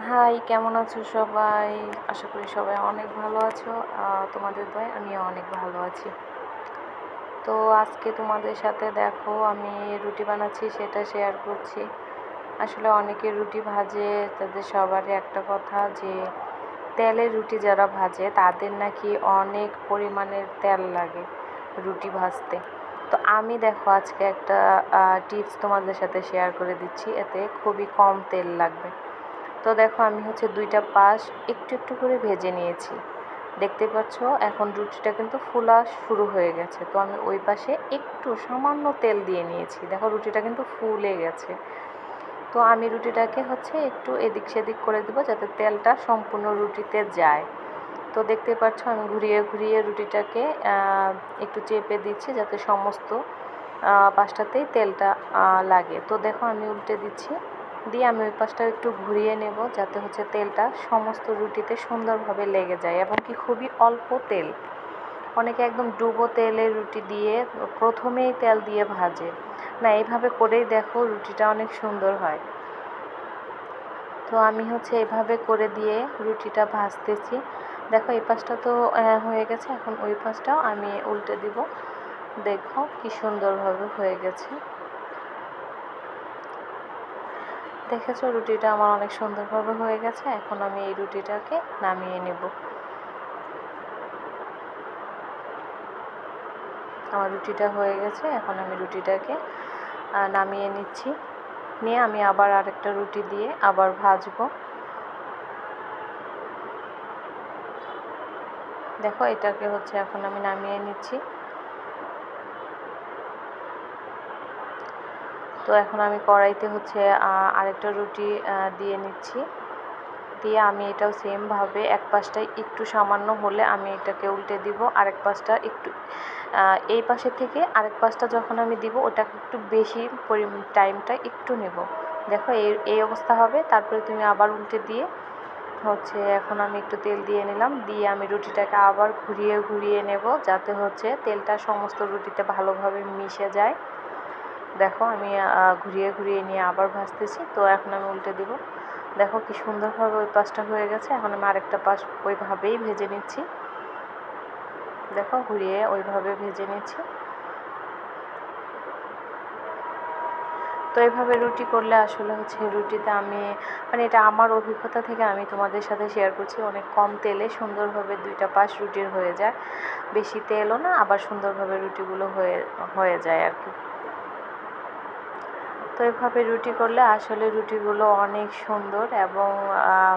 High, কেমন আছো সবাই? আশা করি সবাই অনেক ভালো আছো। তোমাদের দয়ায় আমিও অনেক ভালো আছি। তো আজকে তোমাদের সাথে দেখো আমি রুটি বানাচ্ছি, সেটা শেয়ার করছি। আসলে অনেকে রুটি ভাজে, তাদের সবারই একটা কথা যে তেলের রুটি যারা ভাজে তাদের নাকি অনেক পরিমাণের তেল লাগে রুটি ভাজতে। তো আমি দেখো আজকে একটা টিপস তোমাদের সাথে শেয়ার করে দিচ্ছি, এতে খুবই কম তেল লাগবে। তো দেখো আমি হচ্ছে দুইটা পাশ একটু একটু করে ভেজে নিয়েছি। দেখতে পাচ্ছ এখন রুটিটা কিন্তু ফোলা শুরু হয়ে গেছে। তো আমি ওই পাশে একটু সামান্য তেল দিয়ে নিয়েছি, দেখো রুটিটা কিন্তু ফুলে গেছে। তো আমি রুটিটাকে হচ্ছে একটু এদিক সেদিক করে দেবো যাতে তেলটা সম্পূর্ণ রুটিতে যায়। তো দেখতে পাচ্ছ আমি ঘুরিয়ে ঘুরিয়ে রুটিটাকে একটু চেপে দিচ্ছি যাতে সমস্ত পাশটাতেই তেলটা লাগে। তো দেখো আমি উল্টে দিচ্ছি, দিয়ে আমি ওই পাশটা একটু ঘুরিয়ে নেব যাতে হচ্ছে তেলটা সমস্ত রুটিতে সুন্দরভাবে লেগে যায় এবং কি খুবই অল্প তেল। অনেকে একদম ডুবো তেলে রুটি দিয়ে প্রথমেই তেল দিয়ে ভাজে, না এইভাবে করেই দেখো রুটিটা অনেক সুন্দর হয়। তো আমি হচ্ছে এভাবে করে দিয়ে রুটিটা ভাজতেছি। দেখো এই পাশটা তো হয়ে গেছে, এখন ওই পাশটাও আমি উল্টে দিব। দেখো কি সুন্দরভাবে হয়ে গেছে। দেখেছো রুটিটা আমার অনেক সুন্দরভাবে হয়ে গেছে। এখন আমি এই রুটিটাকে নামিয়ে নেব। আমার রুটিটা হয়ে গেছে, এখন আমি রুটিটাকে নামিয়ে নিচ্ছি। নিয়ে আমি আবার আরেকটা রুটি দিয়ে আবার ভাজবো। দেখো এটাকে হচ্ছে এখন আমি নামিয়ে নিচ্ছি। তো এখন আমি কড়াইতে হচ্ছে আরেকটা রুটি দিয়ে নিচ্ছি। দিয়ে আমি এটাও সেমভাবে এক পাশটায় একটু সামান্য হলে আমি এটাকে উল্টে দিব, আরেক পাশটা একটু এই পাশে থেকে আরেক পাশটা যখন আমি দিব ওটা একটু বেশি টাইমটা একটু নেব। দেখো এই অবস্থা হবে, তারপরে তুমি আবার উল্টে দিয়ে হচ্ছে এখন আমি একটু তেল দিয়ে নিলাম, দিয়ে আমি রুটিটাকে আবার ঘুরিয়ে ঘুরিয়ে নেব যাতে হচ্ছে তেলটা সমস্ত রুটিতে ভালোভাবে মিশে যায়। দেখো আমি ঘুরিয়ে ঘুরিয়ে নিয়ে আবার ভাজতেছি। তো এখন আমি উল্টে দিব। দেখো কি সুন্দরভাবে ওই পাশটা হয়ে গেছে, এখন আমি আরেকটা পাশ ওইভাবেই ভেজে নিচ্ছি। দেখো ঘুরিয়ে ওইভাবে ভেজে নিচ্ছি। তো এইভাবে রুটি করলে আসলে হচ্ছে রুটিতে আমি মানে এটা আমার অভিজ্ঞতা থেকে আমি তোমাদের সাথে শেয়ার করছি, অনেক কম তেলে সুন্দরভাবে দুইটা পাশ রুটির হয়ে যায়। বেশি তেলও না, আবার সুন্দরভাবে রুটিগুলো হয়ে যায় আর কি। তো এভাবে রুটি করলে আসলে রুটিগুলো অনেক সুন্দর এবং